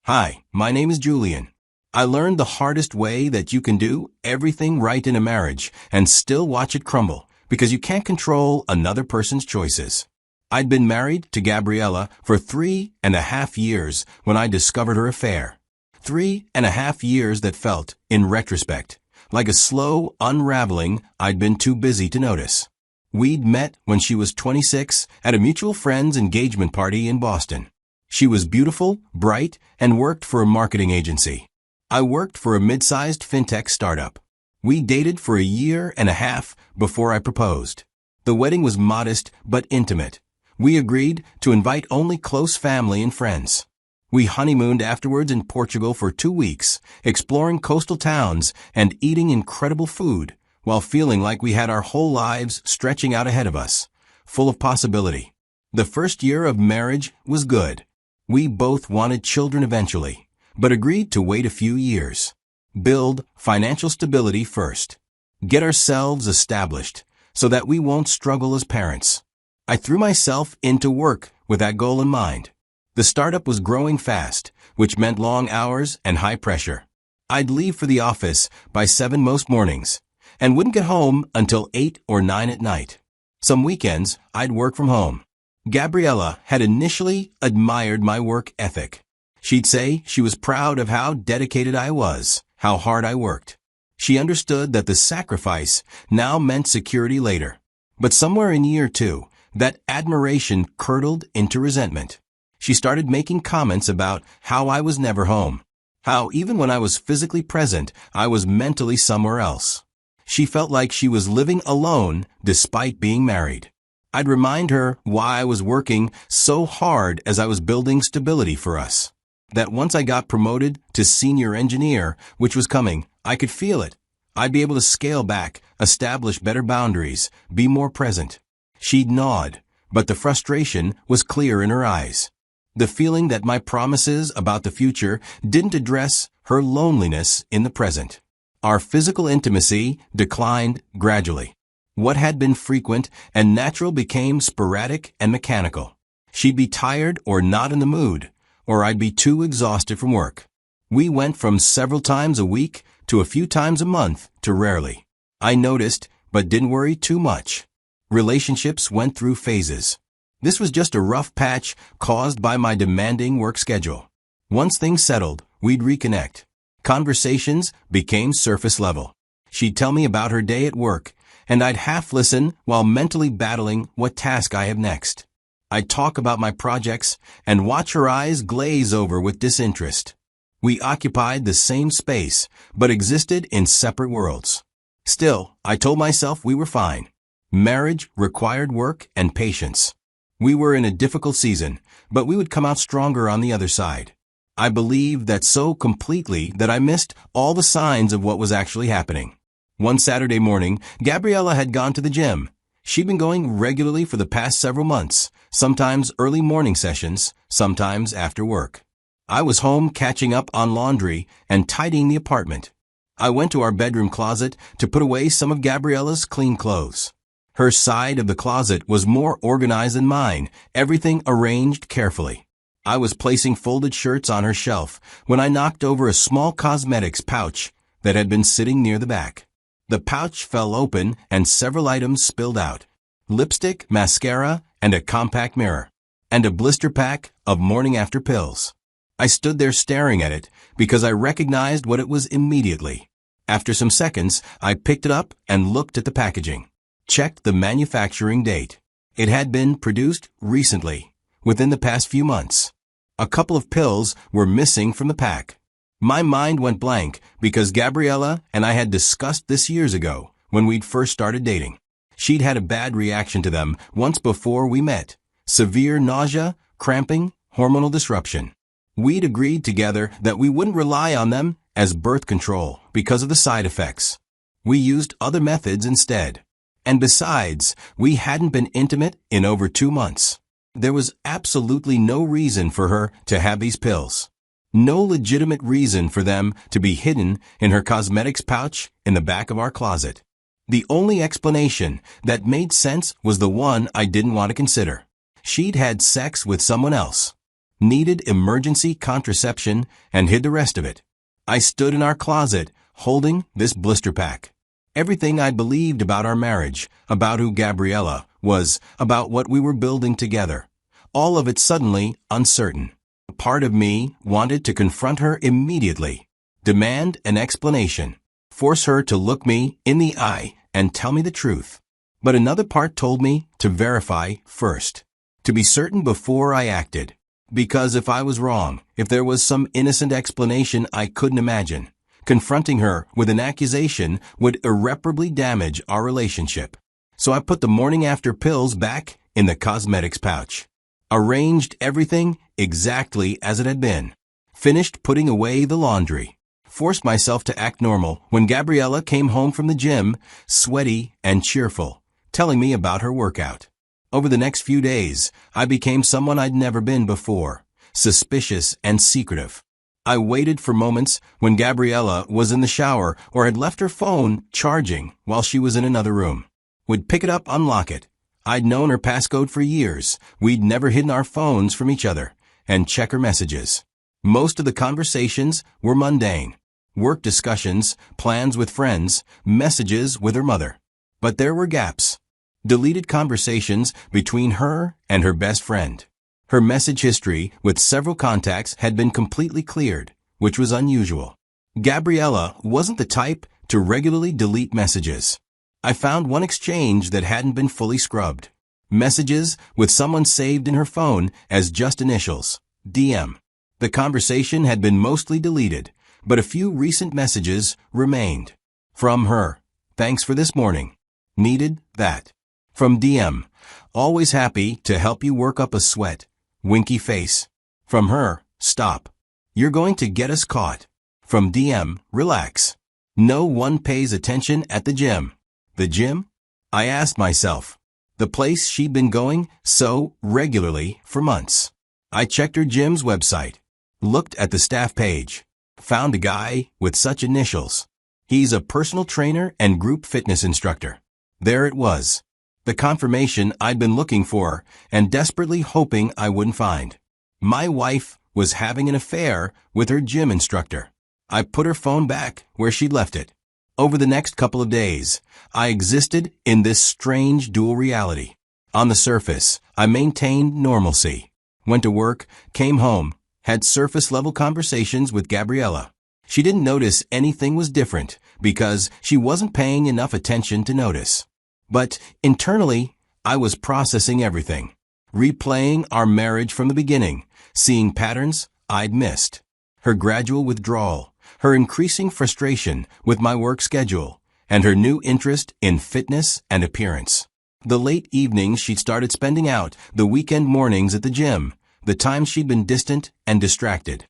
Hi, my name is Julian. I learned the hardest way that you can do everything right in a marriage and still watch it crumble because you can't control another person's choices. I'd been married to Gabriella for 3.5 years when I discovered her affair. 3.5 years that felt, in retrospect, like a slow unraveling I'd been too busy to notice. We'd met when she was 26 at a mutual friend's engagement party in Boston. She was beautiful, bright, and worked for a marketing agency. I worked for a mid-sized fintech startup. We dated for 1.5 years before I proposed. The wedding was modest but intimate. We agreed to invite only close family and friends. We honeymooned afterwards in Portugal for 2 weeks, exploring coastal towns and eating incredible food, while feeling like we had our whole lives stretching out ahead of us, full of possibility. The first year of marriage was good. We both wanted children eventually, but agreed to wait a few years. Build financial stability first. Get ourselves established so that we won't struggle as parents. I threw myself into work with that goal in mind. The startup was growing fast, which meant long hours and high pressure. I'd leave for the office by 7 most mornings and wouldn't get home until 8 or 9 at night. Some weekends, I'd work from home. Gabriella had initially admired my work ethic. She'd say she was proud of how dedicated I was, how hard I worked. She understood that the sacrifice now meant security later. But somewhere in year 2, that admiration curdled into resentment. She started making comments about how I was never home, how even when I was physically present, I was mentally somewhere else. She felt like she was living alone despite being married. I'd remind her why I was working so hard as I was building stability for us. That once I got promoted to senior engineer, which was coming, I could feel it. I'd be able to scale back, establish better boundaries, be more present. She'd nod, but the frustration was clear in her eyes. The feeling that my promises about the future didn't address her loneliness in the present. Our physical intimacy declined gradually. What had been frequent and natural became sporadic and mechanical. She'd be tired or not in the mood, or I'd be too exhausted from work. We went from several times a week to a few times a month to rarely. I noticed, but didn't worry too much. Relationships went through phases. This was just a rough patch caused by my demanding work schedule. Once things settled, we'd reconnect. Conversations became surface level. She'd tell me about her day at work, and I'd half listen while mentally battling what task I have next. I'd talk about my projects and watch her eyes glaze over with disinterest. We occupied the same space, but existed in separate worlds. Still, I told myself we were fine. Marriage required work and patience. We were in a difficult season, but we would come out stronger on the other side. I believed that so completely that I missed all the signs of what was actually happening. One Saturday morning, Gabriella had gone to the gym. She'd been going regularly for the past several months, sometimes early morning sessions, sometimes after work. I was home catching up on laundry and tidying the apartment. I went to our bedroom closet to put away some of Gabriella's clean clothes. Her side of the closet was more organized than mine, everything arranged carefully. I was placing folded shirts on her shelf when I knocked over a small cosmetics pouch that had been sitting near the back. The pouch fell open and several items spilled out. Lipstick, mascara, and a compact mirror. And a blister pack of morning-after pills. I stood there staring at it because I recognized what it was immediately. After some seconds, I picked it up and looked at the packaging. Checked the manufacturing date. It had been produced recently, within the past few months. A couple of pills were missing from the pack. My mind went blank because Gabriella and I had discussed this years ago when we'd first started dating. She'd had a bad reaction to them once before we met. Severe nausea, cramping, hormonal disruption. We'd agreed together that we wouldn't rely on them as birth control because of the side effects. We used other methods instead. And besides, we hadn't been intimate in over 2 months. There was absolutely no reason for her to have these pills. No legitimate reason for them to be hidden in her cosmetics pouch in the back of our closet. The only explanation that made sense was the one I didn't want to consider. She'd had sex with someone else. needed emergency contraception, and hid the rest of it. I stood in our closet, holding this blister pack. Everything I believed about our marriage, about who Gabriella was, about what we were building together. All of it suddenly uncertain. Part of me wanted to confront her immediately, demand an explanation, force her to look me in the eye and tell me the truth. But another part told me to verify first, to be certain before I acted. Because if I was wrong, if there was some innocent explanation I couldn't imagine, confronting her with an accusation would irreparably damage our relationship. So I put the morning after pills back in the cosmetics pouch. Arranged everything exactly as it had been. Finished putting away the laundry. Forced myself to act normal when Gabriella came home from the gym, sweaty and cheerful, telling me about her workout. Over the next few days, I became someone I'd never been before, suspicious and secretive. I waited for moments when Gabriella was in the shower or had left her phone charging while she was in another room. Would pick it up, unlock it. I'd known her passcode for years. We'd never hidden our phones from each other, and check her messages. Most of the conversations were mundane. Work discussions, plans with friends, messages with her mother. But there were gaps. Deleted conversations between her and her best friend. Her message history with several contacts had been completely cleared, which was unusual. Gabriella wasn't the type to regularly delete messages. I found one exchange that hadn't been fully scrubbed. Messages with someone saved in her phone as just initials, DM. The conversation had been mostly deleted, but a few recent messages remained. From her, thanks for this morning. Needed that. From DM, always happy to help you work up a sweat. Winky face. From her, stop. You're going to get us caught. From DM, relax. No one pays attention at the gym. The gym? I asked myself. The place she'd been going so regularly for months. I checked her gym's website. Looked at the staff page. Found a guy with such initials. He's a personal trainer and group fitness instructor. There it was. The confirmation I'd been looking for and desperately hoping I wouldn't find. My wife was having an affair with her gym instructor. I put her phone back where she'd left it. Over the next couple of days, I existed in this strange dual reality. On the surface, I maintained normalcy. Went to work, came home, had surface-level conversations with Gabriella. She didn't notice anything was different because she wasn't paying enough attention to notice. But internally, I was processing everything, replaying our marriage from the beginning, seeing patterns I'd missed. Her gradual withdrawal, her increasing frustration with my work schedule, and her new interest in fitness and appearance. The late evenings she'd started spending out, the weekend mornings at the gym, the times she'd been distant and distracted.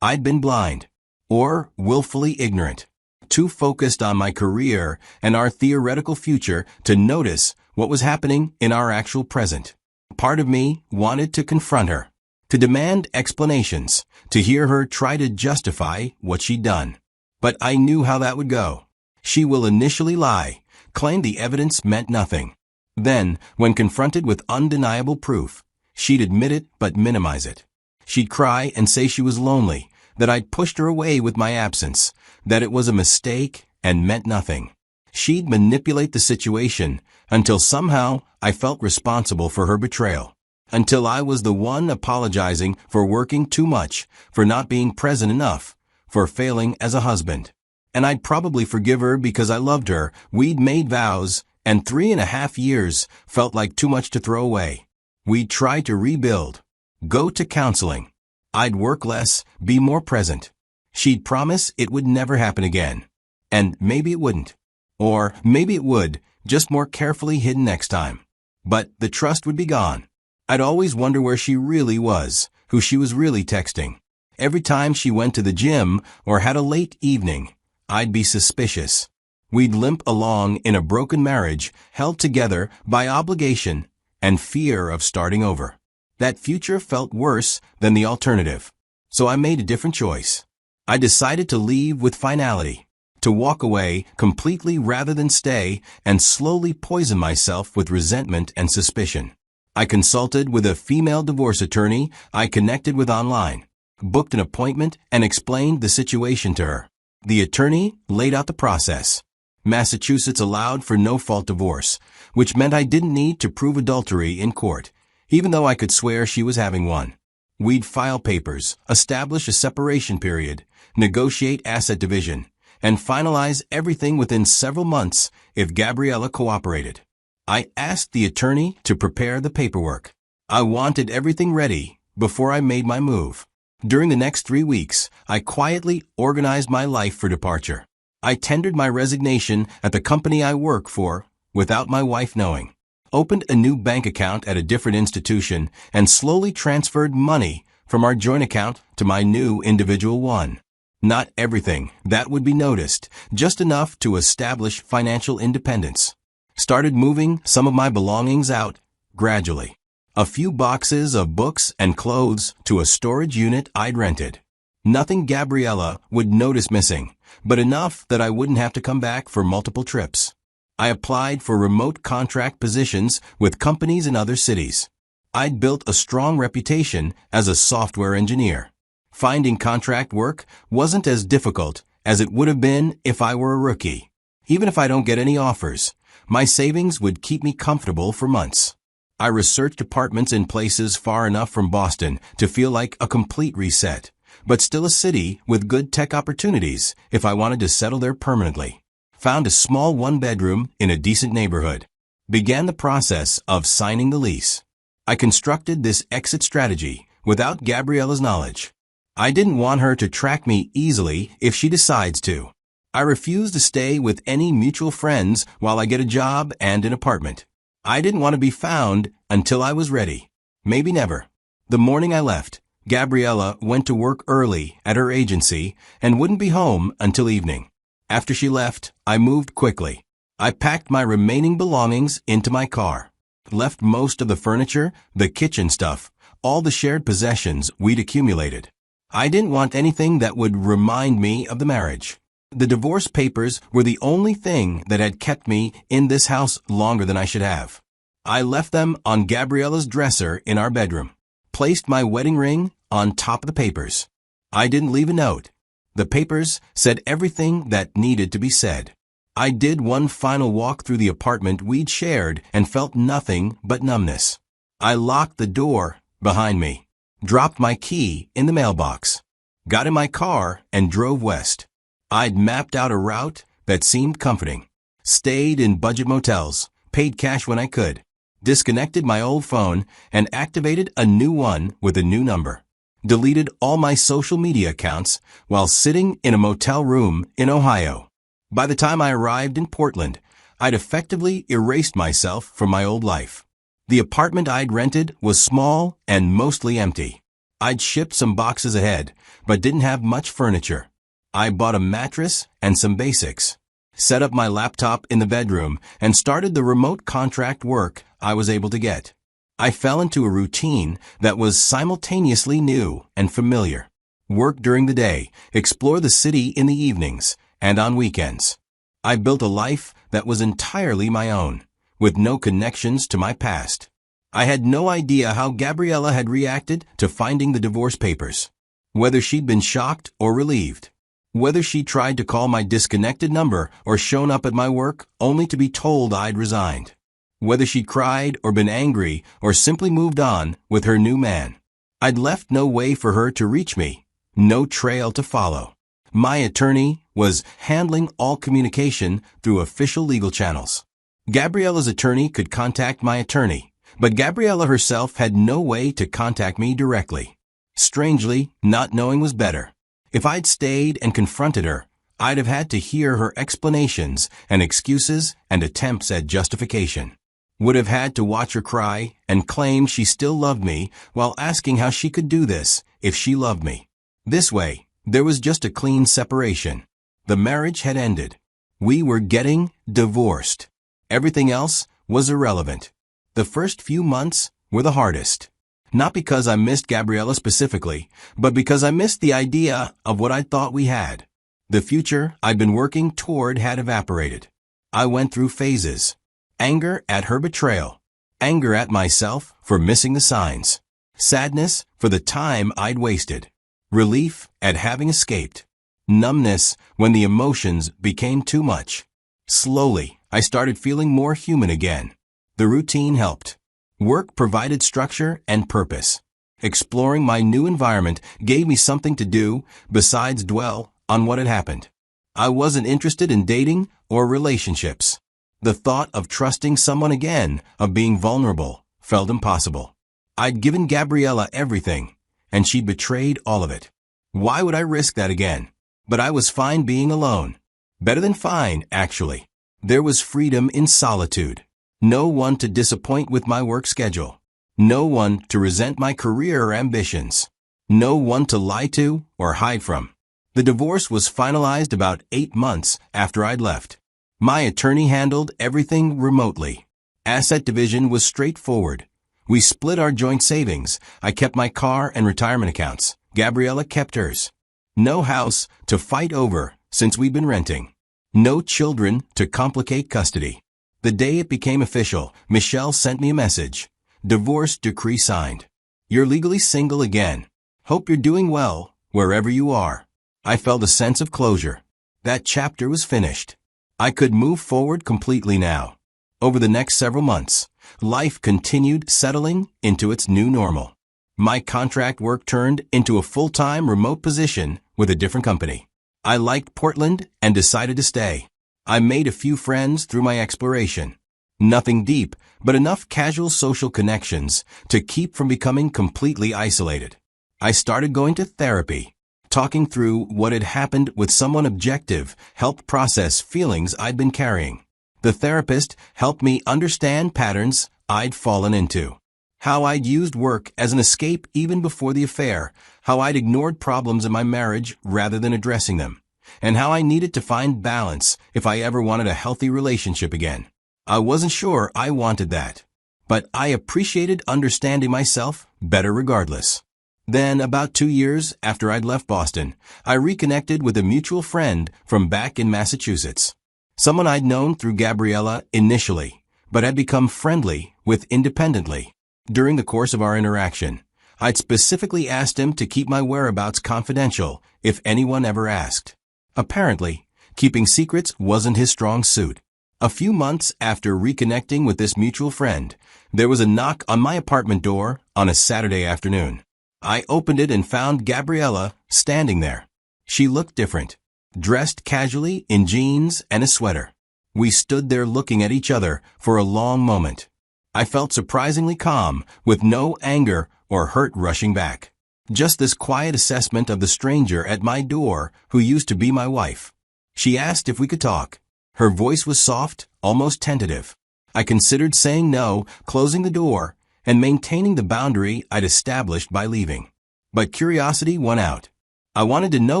I'd been blind, or willfully ignorant. Too focused on my career and our theoretical future to notice what was happening in our actual present. Part of me wanted to confront her, to demand explanations, to hear her try to justify what she'd done. But I knew how that would go. She will initially lie, claim the evidence meant nothing. Then, when confronted with undeniable proof, she'd admit it but minimize it. She'd cry and say she was lonely, that I'd pushed her away with my absence, that it was a mistake and meant nothing. She'd manipulate the situation until somehow I felt responsible for her betrayal, until I was the one apologizing for working too much, for not being present enough, for failing as a husband. And I'd probably forgive her because I loved her. We'd made vows, and 3.5 years felt like too much to throw away. We'd try to rebuild, go to counseling. I'd work less, be more present. She'd promise it would never happen again. And maybe it wouldn't. Or maybe it would, just more carefully hidden next time. But the trust would be gone. I'd always wonder where she really was, who she was really texting. Every time she went to the gym or had a late evening, I'd be suspicious. We'd limp along in a broken marriage held together by obligation and fear of starting over. That future felt worse than the alternative. So I made a different choice. I decided to leave with finality, to walk away completely rather than stay and slowly poison myself with resentment and suspicion. I consulted with a female divorce attorney I connected with online, booked an appointment, and explained the situation to her. The attorney laid out the process. Massachusetts allowed for no-fault divorce, which meant I didn't need to prove adultery in court, even though I could swear she was having one. We'd file papers, establish a separation period, negotiate asset division, and finalize everything within several months if Gabriella cooperated. I asked the attorney to prepare the paperwork. I wanted everything ready before I made my move. During the next 3 weeks, I quietly organized my life for departure. I tendered my resignation at the company I work for without my wife knowing, opened a new bank account at a different institution, and slowly transferred money from our joint account to my new individual one. Not everything that would be noticed, just enough to establish financial independence. Started moving some of my belongings out gradually. A few boxes of books and clothes to a storage unit I'd rented. Nothing Gabriella would notice missing, but enough that I wouldn't have to come back for multiple trips. I applied for remote contract positions with companies in other cities. I'd built a strong reputation as a software engineer. Finding contract work wasn't as difficult as it would have been if I were a rookie. Even if I don't get any offers, my savings would keep me comfortable for months. I researched apartments in places far enough from Boston to feel like a complete reset, but still a city with good tech opportunities if I wanted to settle there permanently. Found a small one-bedroom in a decent neighborhood. Began the process of signing the lease. I constructed this exit strategy without Gabriella's knowledge. I didn't want her to track me easily if she decides to. I refused to stay with any mutual friends while I get a job and an apartment. I didn't want to be found until I was ready. Maybe never. The morning I left, Gabriella went to work early at her agency and wouldn't be home until evening. After she left, I moved quickly. I packed my remaining belongings into my car, left most of the furniture, the kitchen stuff, all the shared possessions we'd accumulated. I didn't want anything that would remind me of the marriage. The divorce papers were the only thing that had kept me in this house longer than I should have. I left them on Gabriella's dresser in our bedroom, placed my wedding ring on top of the papers. I didn't leave a note. The papers said everything that needed to be said. I did one final walk through the apartment we'd shared and felt nothing but numbness. I locked the door behind me, dropped my key in the mailbox, got in my car and drove west. I'd mapped out a route that seemed comforting, stayed in budget motels, paid cash when I could, disconnected my old phone, and activated a new one with a new number, deleted all my social media accounts while sitting in a motel room in Ohio. By the time I arrived in Portland, I'd effectively erased myself from my old life. The apartment I'd rented was small and mostly empty. I'd shipped some boxes ahead, but didn't have much furniture. I bought a mattress and some basics, set up my laptop in the bedroom, and started the remote contract work I was able to get. I fell into a routine that was simultaneously new and familiar. Work during the day, explore the city in the evenings, and on weekends. I built a life that was entirely my own, with no connections to my past. I had no idea how Gabriella had reacted to finding the divorce papers, whether she'd been shocked or relieved. Whether she tried to call my disconnected number or shown up at my work only to be told I'd resigned. Whether she cried or been angry or simply moved on with her new man. I'd left no way for her to reach me, no trail to follow. My attorney was handling all communication through official legal channels. Gabriella's attorney could contact my attorney, but Gabriella herself had no way to contact me directly. Strangely, not knowing was better. If I'd stayed and confronted her, I'd have had to hear her explanations and excuses and attempts at justification. Would have had to watch her cry and claim she still loved me while asking how she could do this if she loved me. This way, there was just a clean separation. The marriage had ended. We were getting divorced. Everything else was irrelevant. The first few months were the hardest. Not because I missed Gabriella specifically, but because I missed the idea of what I thought we had. The future I'd been working toward had evaporated. I went through phases. Anger at her betrayal. Anger at myself for missing the signs. Sadness for the time I'd wasted. Relief at having escaped. Numbness when the emotions became too much. Slowly, I started feeling more human again. The routine helped. Work provided structure and purpose. Exploring my new environment gave me something to do besides dwell on what had happened. I wasn't interested in dating or relationships. The thought of trusting someone again, of being vulnerable, felt impossible. I'd given Gabriella everything, and she'd betrayed all of it. Why would I risk that again? But I was fine being alone. Better than fine, actually. There was freedom in solitude. No one to disappoint with my work schedule. No one to resent my career or ambitions. No one to lie to or hide from. The divorce was finalized about 8 months after I'd left. My attorney handled everything remotely. Asset division was straightforward. We split our joint savings. I kept my car and retirement accounts. Gabriella kept hers. No house to fight over since we'd been renting. No children to complicate custody. The day it became official, Michelle sent me a message. Divorce decree signed. You're legally single again. Hope you're doing well, wherever you are. I felt a sense of closure. That chapter was finished. I could move forward completely now. Over the next several months, life continued settling into its new normal. My contract work turned into a full-time remote position with a different company. I liked Portland and decided to stay. I made a few friends through my exploration. Nothing deep, but enough casual social connections to keep from becoming completely isolated. I started going to therapy. Talking through what had happened with someone objective helped process feelings I'd been carrying. The therapist helped me understand patterns I'd fallen into. How I'd used work as an escape even before the affair, how I'd ignored problems in my marriage rather than addressing them, and how I needed to find balance if I ever wanted a healthy relationship again. I wasn't sure I wanted that, but I appreciated understanding myself better regardless. Then, about 2 years after I'd left Boston, I reconnected with a mutual friend from back in Massachusetts. Someone I'd known through Gabriella initially, but had become friendly with independently. During the course of our interaction, I'd specifically asked him to keep my whereabouts confidential if anyone ever asked. Apparently, keeping secrets wasn't his strong suit. A few months after reconnecting with this mutual friend, there was a knock on my apartment door on a Saturday afternoon. I opened it and found Gabriella standing there. She looked different, dressed casually in jeans and a sweater. We stood there looking at each other for a long moment. I felt surprisingly calm, with no anger or hurt rushing back. Just this quiet assessment of the stranger at my door who used to be my wife. She asked if we could talk. Her voice was soft, almost tentative. I considered saying no, closing the door, and maintaining the boundary I'd established by leaving. But curiosity won out. I wanted to know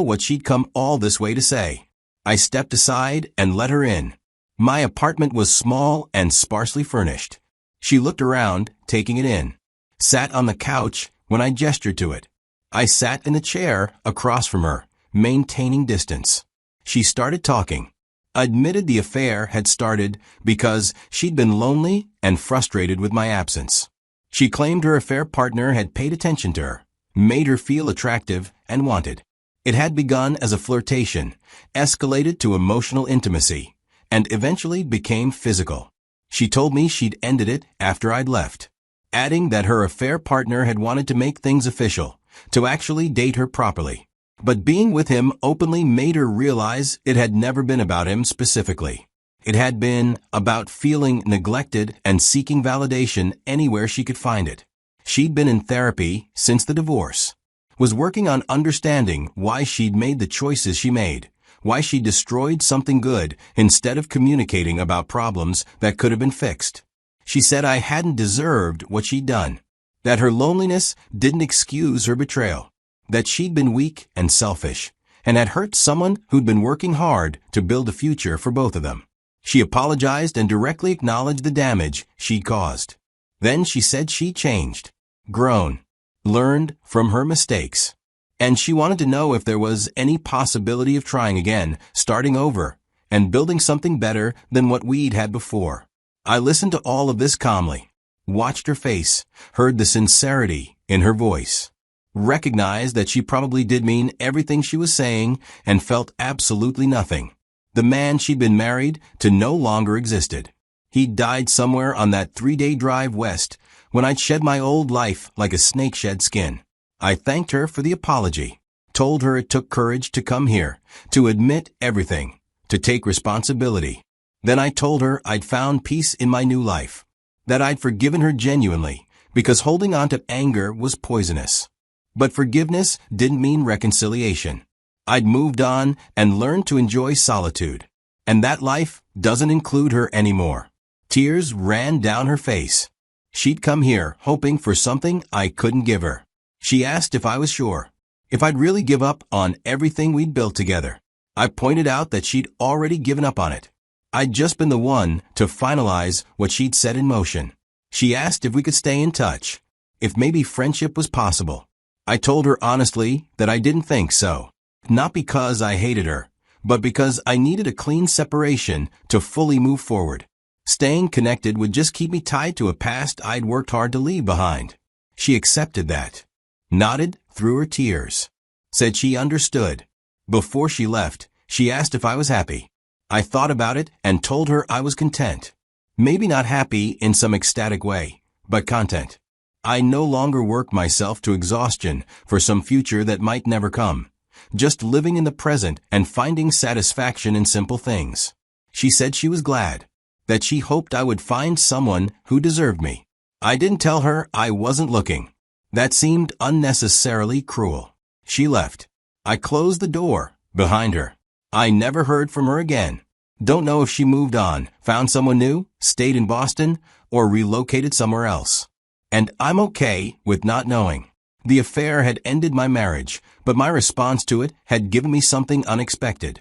what she'd come all this way to say. I stepped aside and let her in. My apartment was small and sparsely furnished. She looked around, taking it in. Sat on the couch when I gestured to it. I sat in the chair across from her, maintaining distance. She started talking. Admitted the affair had started because she'd been lonely and frustrated with my absence. She claimed her affair partner had paid attention to her, made her feel attractive and wanted. It had begun as a flirtation, escalated to emotional intimacy, and eventually became physical. She told me she'd ended it after I'd left, adding that her affair partner had wanted to make things official, to actually date her properly. But being with him openly made her realize it had never been about him specifically. It had been about feeling neglected and seeking validation anywhere she could find it. She'd been in therapy since the divorce, was working on understanding why she'd made the choices she made, why she destroyed something good instead of communicating about problems that could have been fixed. She said I hadn't deserved what she'd done, that her loneliness didn't excuse her betrayal, that she'd been weak and selfish, and had hurt someone who'd been working hard to build a future for both of them. She apologized and directly acknowledged the damage she'd caused. Then she said she changed, grown, learned from her mistakes. And she wanted to know if there was any possibility of trying again, starting over, and building something better than what we'd had before. I listened to all of this calmly. watched her face, heard the sincerity in her voice, recognized that she probably did mean everything she was saying, and felt absolutely nothing. The man she'd been married to no longer existed. He'd died somewhere on that 3-day drive west when I'd shed my old life like a snake shed skin. I thanked her for the apology, told her it took courage to come here, to admit everything, to take responsibility. Then I told her I'd found peace in my new life, that I'd forgiven her genuinely, because holding on to anger was poisonous. But forgiveness didn't mean reconciliation. I'd moved on and learned to enjoy solitude. And that life doesn't include her anymore. Tears ran down her face. She'd come here hoping for something I couldn't give her. She asked if I was sure, if I'd really give up on everything we'd built together. I pointed out that she'd already given up on it. I'd just been the one to finalize what she'd set in motion. She asked if we could stay in touch, if maybe friendship was possible. I told her honestly that I didn't think so. Not because I hated her, but because I needed a clean separation to fully move forward. Staying connected would just keep me tied to a past I'd worked hard to leave behind. She accepted that, nodded through her tears, said she understood. Before she left, she asked if I was happy. I thought about it and told her I was content. Maybe not happy in some ecstatic way, but content. I no longer work myself to exhaustion for some future that might never come. Just living in the present and finding satisfaction in simple things. She said she was glad, that she hoped I would find someone who deserved me. I didn't tell her I wasn't looking. That seemed unnecessarily cruel. She left. I closed the door behind her. I never heard from her again. Don't know if she moved on, found someone new, stayed in Boston, or relocated somewhere else. And I'm okay with not knowing. The affair had ended my marriage, but my response to it had given me something unexpected.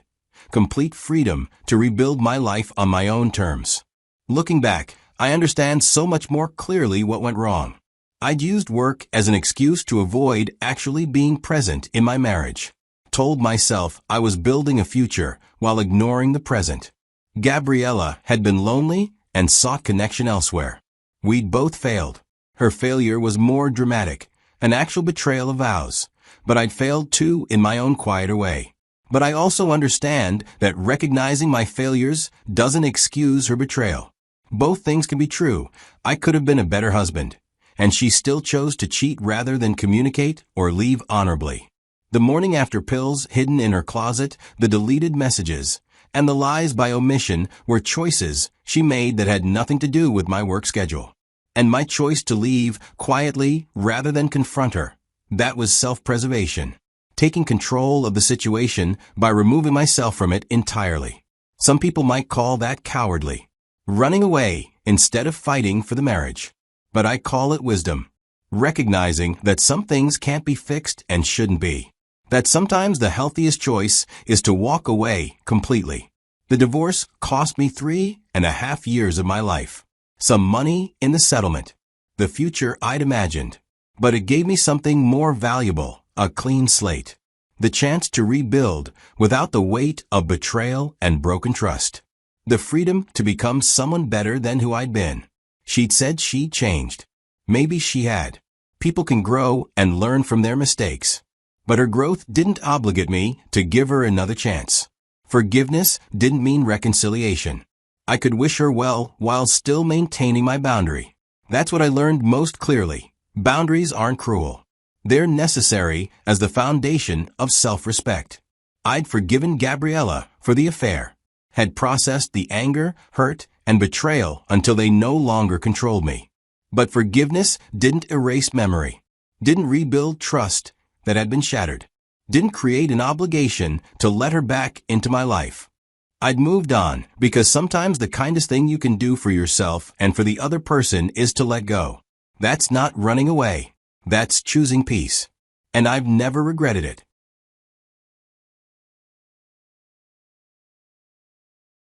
Complete freedom to rebuild my life on my own terms. Looking back, I understand so much more clearly what went wrong. I'd used work as an excuse to avoid actually being present in my marriage. Told myself I was building a future while ignoring the present. Gabriella had been lonely and sought connection elsewhere. We'd both failed. Her failure was more dramatic, an actual betrayal of vows, but I'd failed too in my own quieter way. But I also understand that recognizing my failures doesn't excuse her betrayal. Both things can be true. I could have been a better husband, and she still chose to cheat rather than communicate or leave honorably. The morning after pills hidden in her closet, the deleted messages, and the lies by omission were choices she made that had nothing to do with my work schedule. And my choice to leave quietly rather than confront her, that was self-preservation. Taking control of the situation by removing myself from it entirely. Some people might call that cowardly. Running away instead of fighting for the marriage. But I call it wisdom. Recognizing that some things can't be fixed and shouldn't be. That sometimes the healthiest choice is to walk away completely. The divorce cost me 3.5 years of my life. Some money in the settlement. The future I'd imagined. But it gave me something more valuable, a clean slate. The chance to rebuild without the weight of betrayal and broken trust. The freedom to become someone better than who I'd been. She'd said she'd changed. Maybe she had. People can grow and learn from their mistakes. But her growth didn't obligate me to give her another chance. Forgiveness didn't mean reconciliation. I could wish her well while still maintaining my boundary. That's what I learned most clearly. Boundaries aren't cruel. They're necessary as the foundation of self-respect. I'd forgiven Gabriella for the affair, had processed the anger, hurt, and betrayal until they no longer controlled me. But forgiveness didn't erase memory, didn't rebuild trust that had been shattered, didn't create an obligation to let her back into my life. I'd moved on because sometimes the kindest thing you can do for yourself and for the other person is to let go. That's not running away. That's choosing peace. And I've never regretted it.